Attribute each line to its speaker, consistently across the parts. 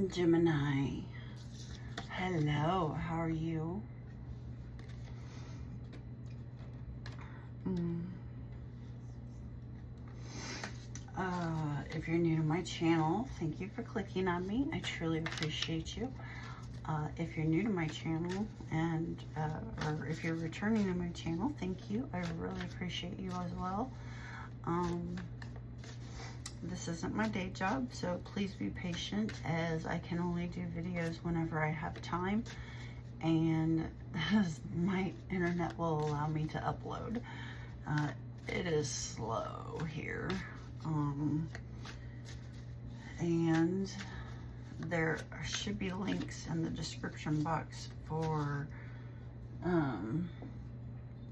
Speaker 1: Gemini, hello, how are you? If you're new to my channel, thank you for clicking on me. I truly appreciate you. If you're new to my channel and or if you're returning to my channel, thank you. I really appreciate you as well. This isn't my day job, so please be patient as I can only do videos whenever I have time, and as my internet will allow me to upload. It is slow here. And there should be links in the description box for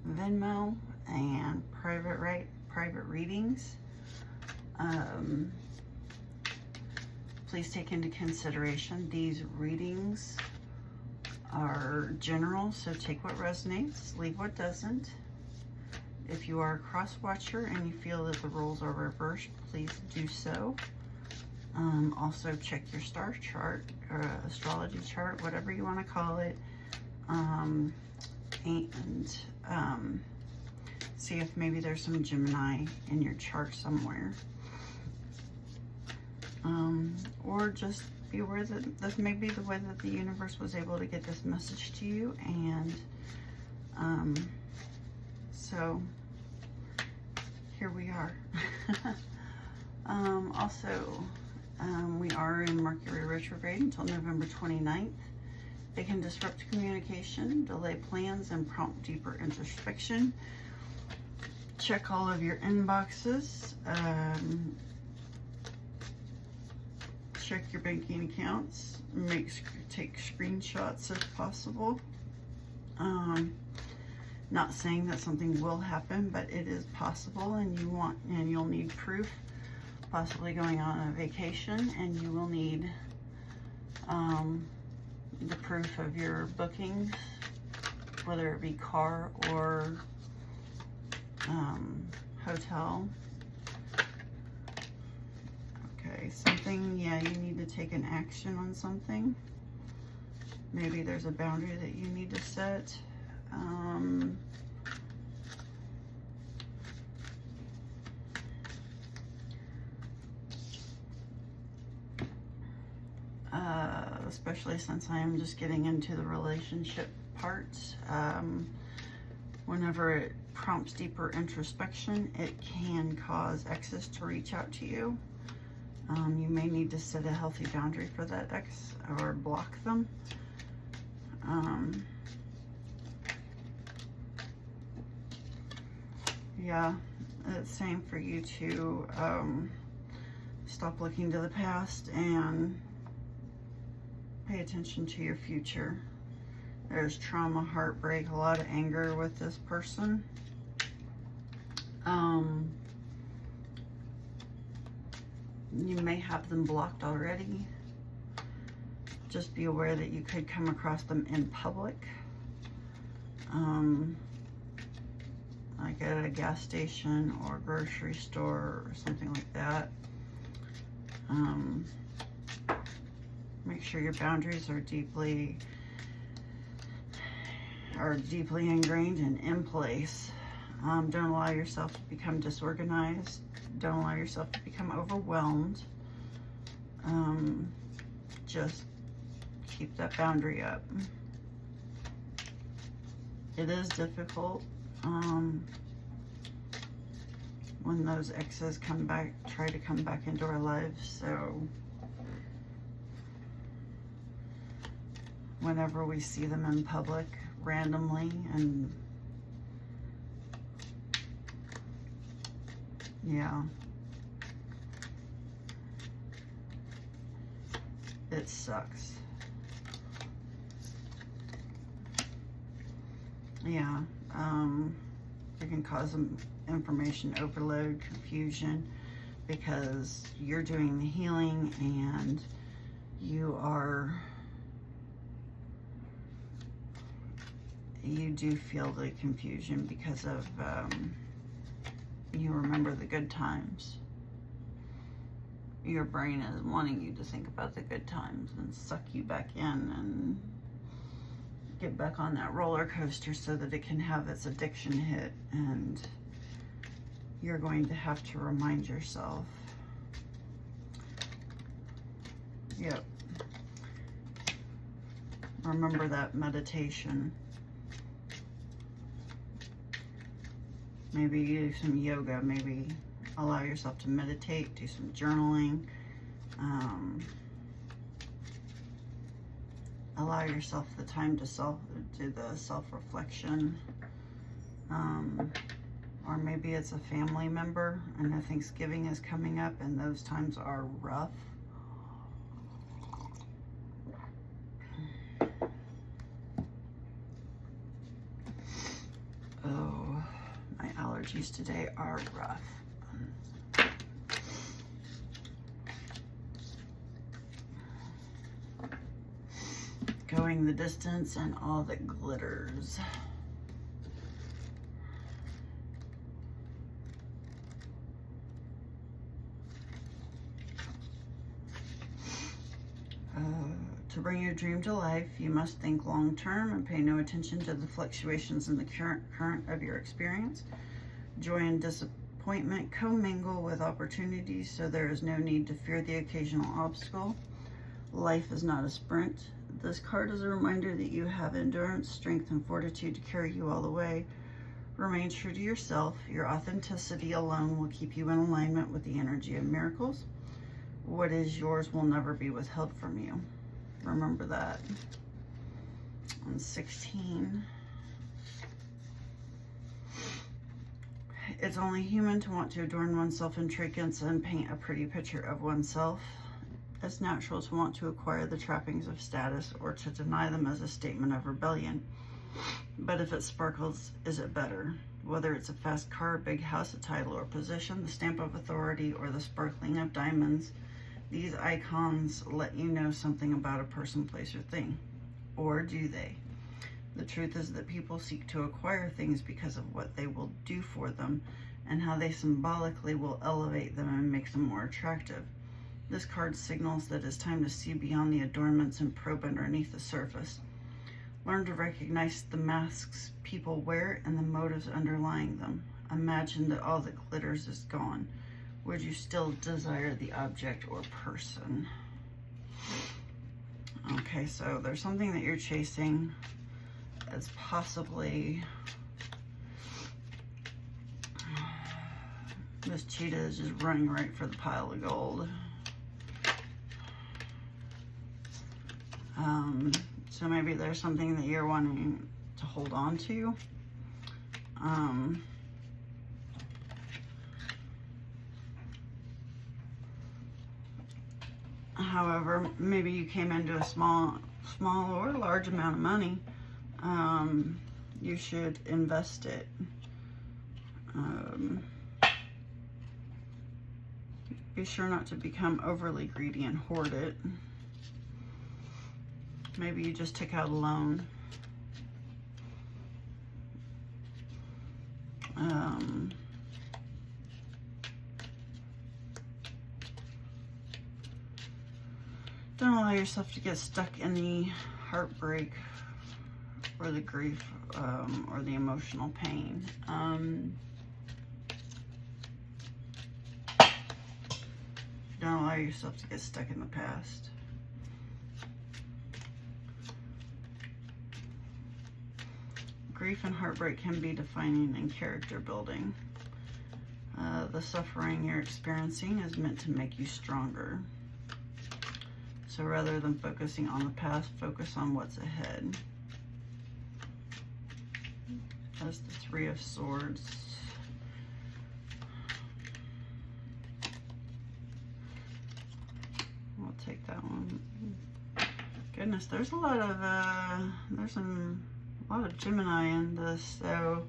Speaker 1: Venmo and private readings. Please take into consideration these readings are general, so take what resonates, leave what doesn't. If you are a cross watcher and you feel that the roles are reversed, please do so. Also check your star chart or astrology chart, whatever you want to call it, and see if maybe there's some Gemini in your chart somewhere. Or just be aware that this may be the way that the universe was able to get this message to you, and so here we are. We are in Mercury retrograde until November 29th. It can disrupt communication, delay plans, and prompt deeper introspection. Check all of your inboxes. Check your banking accounts. Take screenshots if possible. Not saying that something will happen, but it is possible, and you'll need proof. Possibly going on a vacation, and you will need the proof of your bookings, whether it be car or hotel. Okay, something, yeah, you need to take an action on something. Maybe there's a boundary that you need to set. Especially since I am just getting into the relationship parts. Whenever it prompts deeper introspection, it can cause exes to reach out to you. You may need to set a healthy boundary for that ex or block them. Yeah, it's same for you to stop looking to the past and pay attention to your future. There's trauma, heartbreak, a lot of anger with this person. You may have them blocked already. Just be aware that you could come across them in public. Like at a gas station or grocery store or something like that. Make sure your boundaries are deeply ingrained and in place. Don't allow yourself to become disorganized. Don't allow yourself to become overwhelmed. Just keep that boundary up. It is difficult when those exes try to come back into our lives. So whenever we see them in public randomly, and yeah, it sucks. Yeah, it can cause some information overload, confusion, because you're doing the healing and you do feel the confusion because of you remember the good times. your brain is wanting you to think about the good times and suck you back in and get back on that roller coaster so that it can have its addiction hit, and you're going to have to remind yourself. Yep. Remember that meditation. Maybe do some yoga, maybe allow yourself to meditate, do some journaling. Allow yourself the time to do the self-reflection. Or maybe it's a family member. I know Thanksgiving is coming up and those times are rough. Oh, my allergies today are rough. Going the distance and all that glitters. To bring your dream to life, you must think long term and pay no attention to the fluctuations in the current of your experience. Joy and disappointment commingle with opportunities, so there is no need to fear the occasional obstacle. Life is not a sprint. This card is a reminder that you have endurance, strength, and fortitude to carry you all the way. Remain true to yourself. Your authenticity alone will keep you in alignment with the energy of miracles. What is yours will never be withheld from you. Remember that. On 16. It's only human to want to adorn oneself in trinkets and paint a pretty picture of oneself. It's natural to want to acquire the trappings of status or to deny them as a statement of rebellion. But if it sparkles, is it better? Whether it's a fast car, big house, a title or position, the stamp of authority, or the sparkling of diamonds, these icons let you know something about a person, place, or thing. Or do they? The truth is that people seek to acquire things because of what they will do for them and how they symbolically will elevate them and make them more attractive. This card signals that it's time to see beyond the adornments and probe underneath the surface. Learn to recognize the masks people wear and the motives underlying them. Imagine that all that glitters is gone. Would you still desire the object or person? Okay, so there's something that you're chasing. It's possibly... This cheetah is just running right for the pile of gold. So maybe there's something that you're wanting to hold on to. However, maybe you came into a small or large amount of money. You should invest it. Be sure not to become overly greedy and hoard it. Maybe you just took out a loan. Don't allow yourself to get stuck in the heartbreak or the grief or the emotional pain. Don't allow yourself to get stuck in the past. Grief and heartbreak can be defining and character building. The suffering you're experiencing is meant to make you stronger. So rather than focusing on the past, focus on what's ahead. That's the Three of Swords. I'll take that one. Goodness, there's a lot of a lot of Gemini in this, so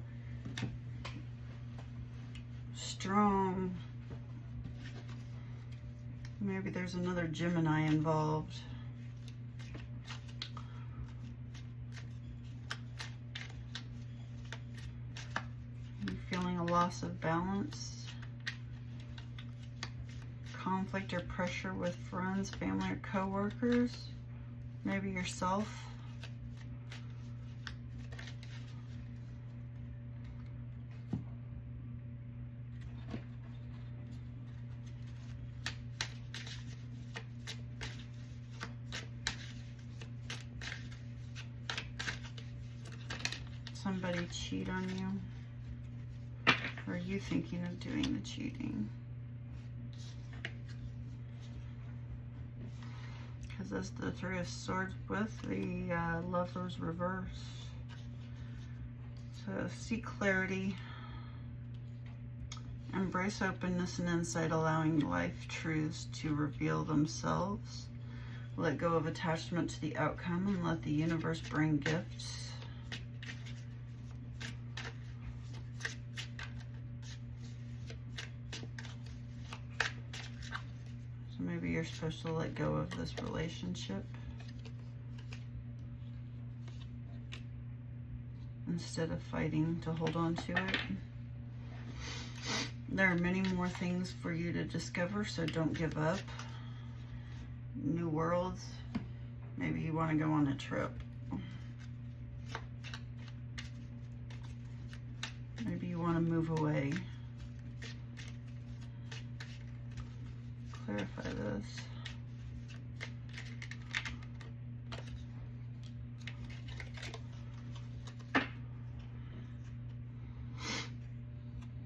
Speaker 1: strong. Maybe there's another Gemini involved. You're feeling a loss of balance, conflict or pressure with friends, family, or co-workers. Maybe yourself. Somebody cheat on you, or are you thinking of doing the cheating? Because that's the Three of Swords with the Lovers reverse. So seek clarity, embrace openness and insight, allowing life truths to reveal themselves. Let go of attachment to the outcome and let the universe bring gifts. Maybe you're supposed to let go of this relationship instead of fighting to hold on to it. There are many more things for you to discover, so don't give up. New worlds. Maybe you want to go on a trip. Maybe you want to move away. Clarify this.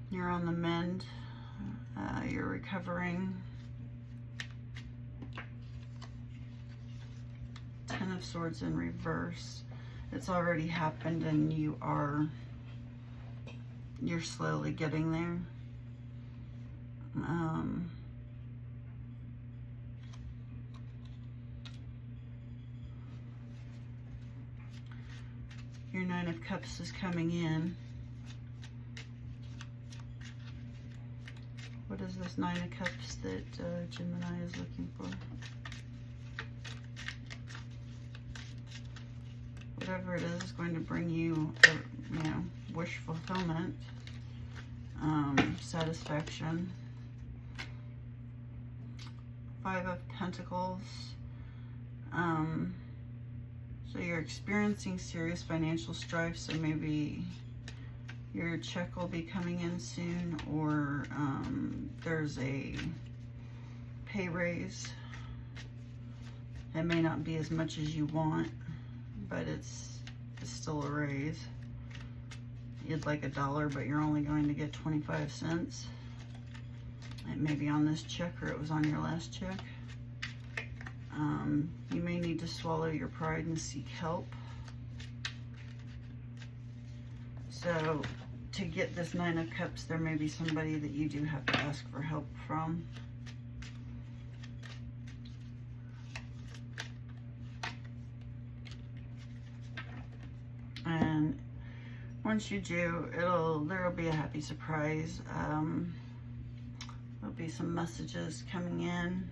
Speaker 1: You're on the mend. You're recovering. Ten of Swords in reverse. It's already happened and you're slowly getting there. Your Nine of Cups is coming in. What is this Nine of Cups that Gemini is looking for? Whatever it is going to bring you, wish fulfillment, satisfaction. Five of Pentacles. So you're experiencing serious financial strife, so maybe your check will be coming in soon, or there's a pay raise. It may not be as much as you want, but it's still a raise. You'd like $1, but you're only going to get 25 cents. It may be on this check, or it was on your last check. You may need to swallow your pride and seek help. So to get this Nine of Cups, there may be somebody that you do have to ask for help from. And once you do, there'll be a happy surprise. There'll be some messages coming in.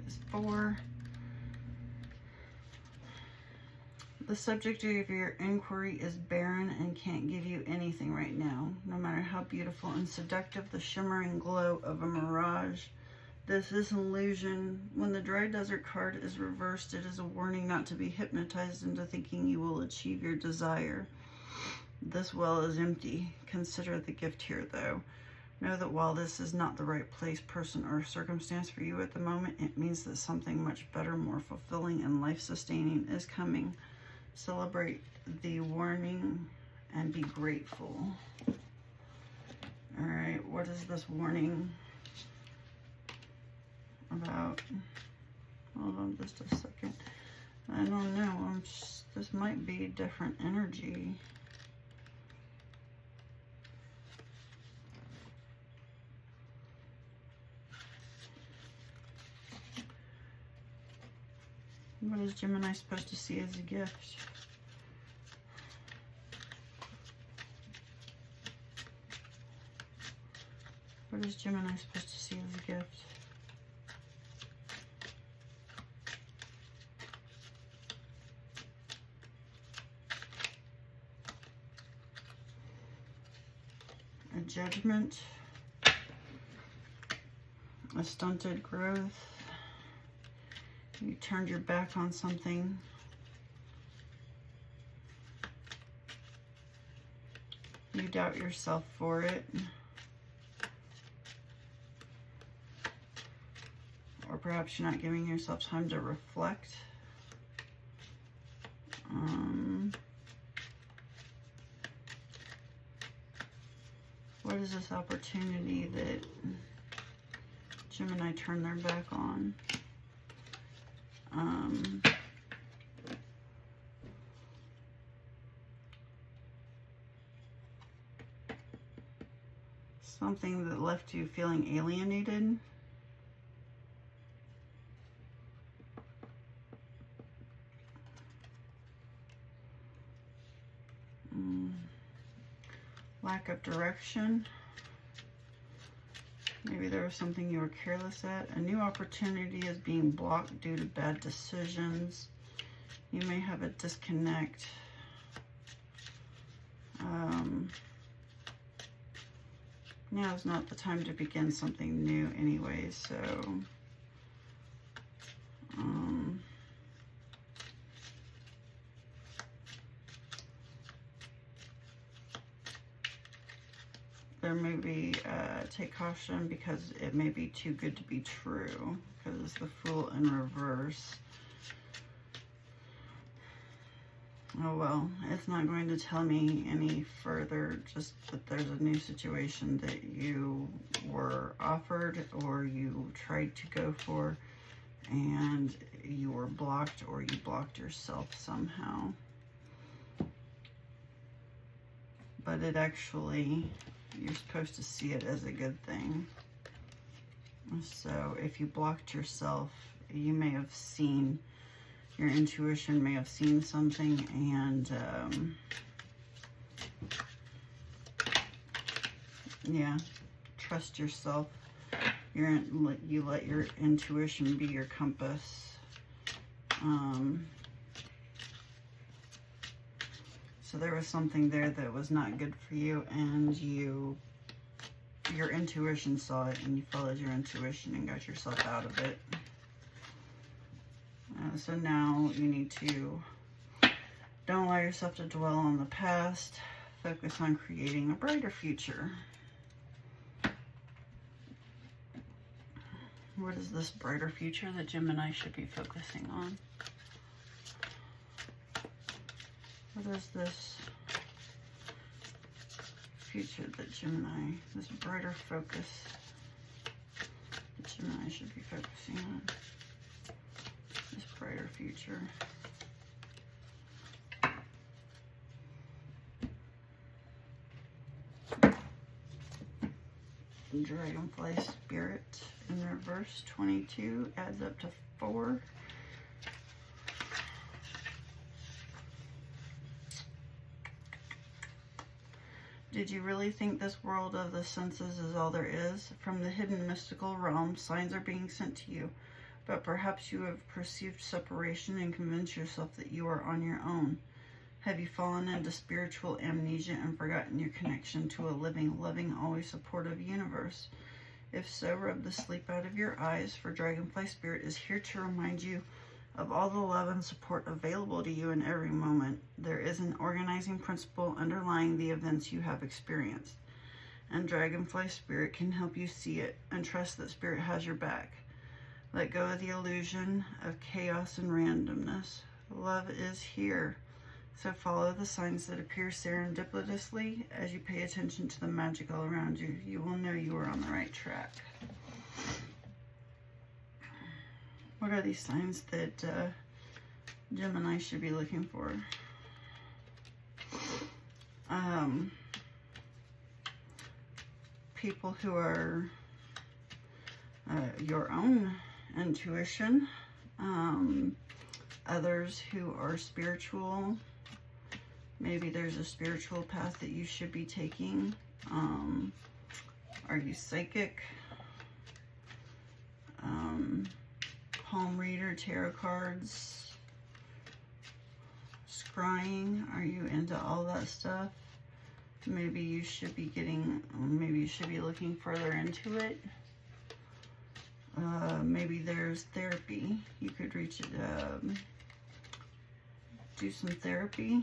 Speaker 1: Is 4. The subject of your inquiry is barren and can't give you anything right now. No matter how beautiful and seductive the shimmering glow of a mirage, this is an illusion. When the dry desert card is reversed, it is a warning not to be hypnotized into thinking you will achieve your desire. This well is empty. Consider the gift here, though. Know that while this is not the right place, person, or circumstance for you at the moment, it means that something much better, more fulfilling, and life-sustaining is coming. Celebrate the warning and be grateful. All right, what is this warning about? Hold on just a second. I don't know. This might be different energy. What is Gemini supposed to see as a gift? What is Gemini supposed to see as a gift? A judgment, a stunted growth, you turned your back on something, you doubt yourself for it, or perhaps you're not giving yourself time to reflect. What is this opportunity that Gemini turned their back on? Something that left you feeling alienated. Lack of direction. Maybe there was something you were careless at. A new opportunity is being blocked due to bad decisions. You may have a disconnect. Now is not the time to begin something new anyway, so there may be, take caution because it may be too good to be true, because it's the Fool in reverse. Oh well, it's not going to tell me any further, just that there's a new situation that you were offered or you tried to go for and you were blocked, or you blocked yourself somehow. But it actually, you're supposed to see it as a good thing. So if you blocked yourself, you may have seen, your intuition may have seen something, and yeah, trust yourself. You let your intuition be your compass. So there was something there that was not good for you, and your intuition saw it, and you followed your intuition and got yourself out of it. So now you need to, don't allow yourself to dwell on the past. Focus on creating a brighter future. What is this brighter future that Gemini should be focusing on? What is this future that Gemini, this brighter focus that Gemini should be focusing on? This brighter future. Dragonfly Spirit in reverse, 22, adds up to 4. Did you really think this world of the senses is all there is? From the hidden mystical realm, signs are being sent to you. But perhaps you have perceived separation and convinced yourself that you are on your own. Have you fallen into spiritual amnesia and forgotten your connection to a living, loving, always supportive universe? If so, rub the sleep out of your eyes, for Dragonfly Spirit is here to remind you of all the love and support available to you in every moment. There is an organizing principle underlying the events you have experienced, and Dragonfly Spirit can help you see it, and trust that Spirit has your back. Let go of the illusion of chaos and randomness. Love is here. So follow the signs that appear serendipitously. As you pay attention to the magic all around you, you will know you are on the right track. What are these signs that Gemini should be looking for? People who are your own intuition, others who are spiritual. Maybe there's a spiritual path that you should be taking. Are you psychic? Palm reader, tarot cards, scrying? Are you into all that stuff? Maybe you should be looking further into it. Maybe there's therapy. You could do some therapy.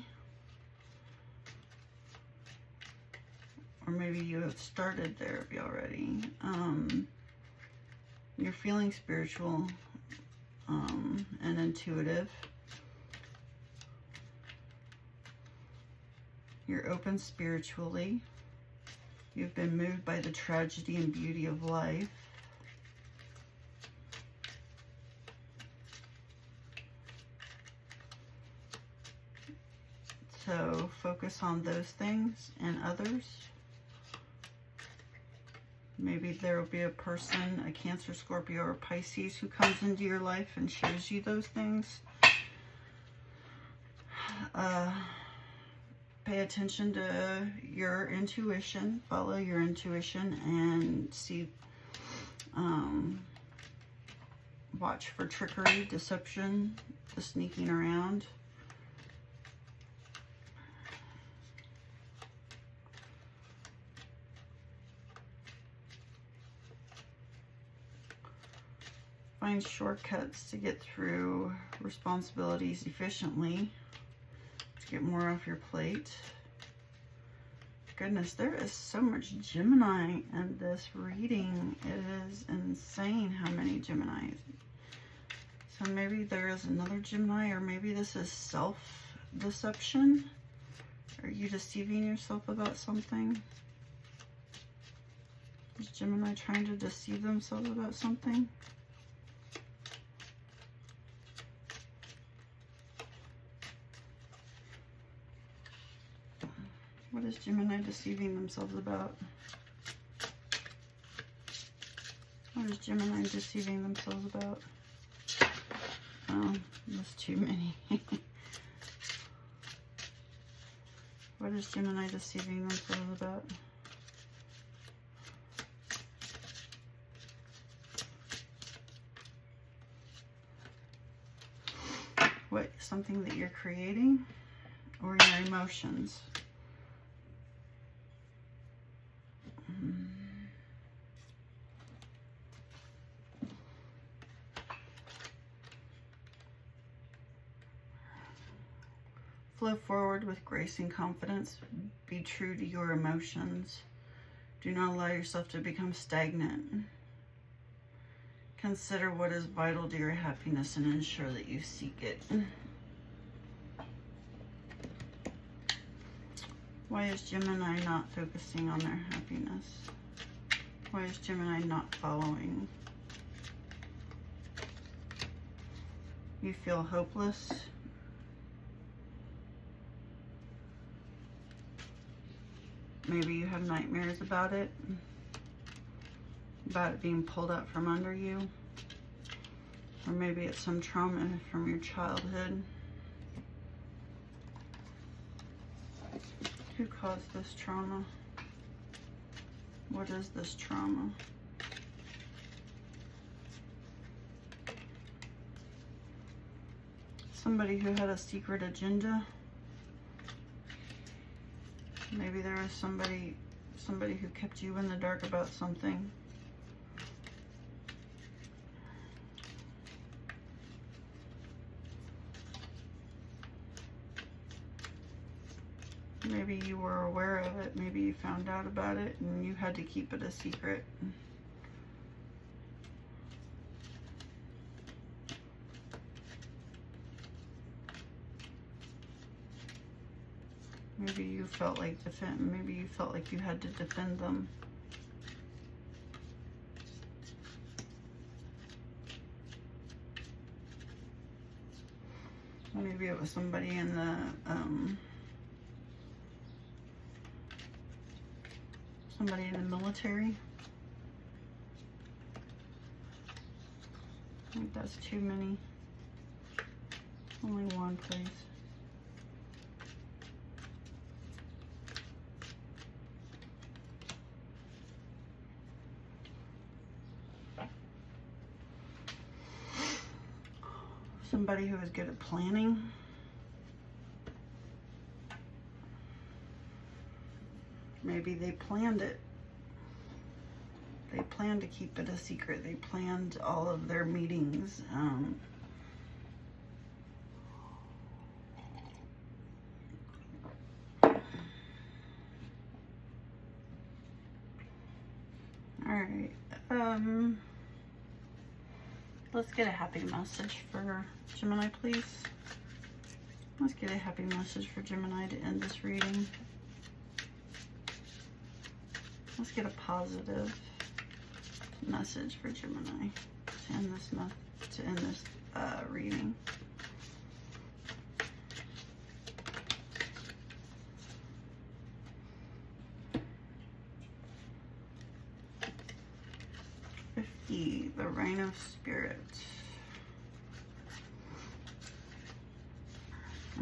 Speaker 1: Or maybe you have started therapy already. You're feeling spiritual and intuitive. You're open spiritually. You've been moved by the tragedy and beauty of life. So focus on those things and others. Maybe there will be a person, a Cancer, Scorpio, or Pisces who comes into your life and shows you those things. Pay attention to your intuition. Follow your intuition and see, watch for trickery, deception, the sneaking around. Find shortcuts to get through responsibilities efficiently, to get more off your plate. Goodness, there is so much Gemini in this reading. It is insane how many Geminis. So maybe there is another Gemini, or maybe this is self-deception. Are you deceiving yourself about something? Is Gemini trying to deceive themselves about something? What is Gemini deceiving themselves about? What is Gemini deceiving themselves about? Oh, there's too many. What is Gemini deceiving themselves about? What, something that you're creating, or your emotions? Flow forward with grace and confidence. Be true to your emotions. Do not allow yourself to become stagnant. Consider what is vital to your happiness and ensure that you seek it. Why is Gemini not focusing on their happiness? Why is Gemini not following? You feel hopeless. Maybe you have nightmares about it being pulled out from under you. Or maybe it's some trauma from your childhood. Who caused this trauma? What is this trauma? Somebody who had a secret agenda. Maybe there was somebody who kept you in the dark about something. Maybe you were aware of it. Maybe you found out about it and you had to keep it a secret. Maybe you felt like maybe you felt like you had to defend them. Maybe it was somebody in the military. I think that's too many. Only one, please. Somebody who is good at planning. Maybe they planned it. They planned to keep it a secret. They planned all of their meetings. Alright, let's get a happy message for Gemini, please. Let's get a happy message for Gemini to end this reading. Let's get a positive message for Gemini to end this reading. The Rhino Spirit.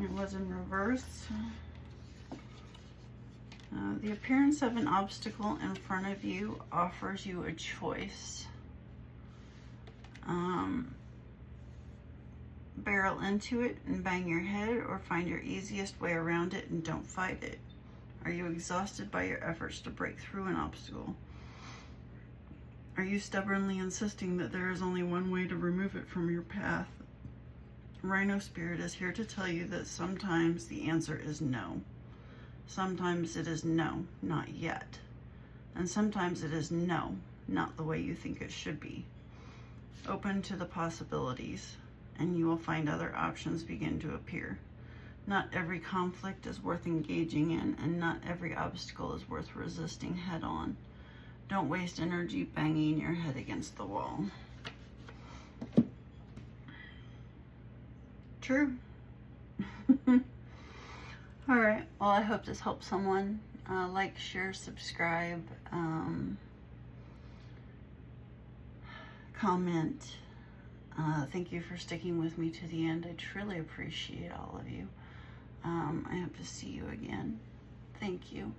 Speaker 1: It was in reverse. The appearance of an obstacle in front of you offers you a choice. Barrel into it and bang your head, or find your easiest way around it and don't fight it. Are you exhausted by your efforts to break through an obstacle? Are you stubbornly insisting that there is only one way to remove it from your path? Rhino Spirit is here to tell you that sometimes the answer is no. Sometimes it is no, not yet. And sometimes it is no, not the way you think it should be. Open to the possibilities, and you will find other options begin to appear. Not every conflict is worth engaging in, and not every obstacle is worth resisting head on. Don't waste energy banging your head against the wall. True. All right. Well, I hope this helps someone. Like, share, subscribe, comment. Thank you for sticking with me to the end. I truly appreciate all of you. I hope to see you again. Thank you.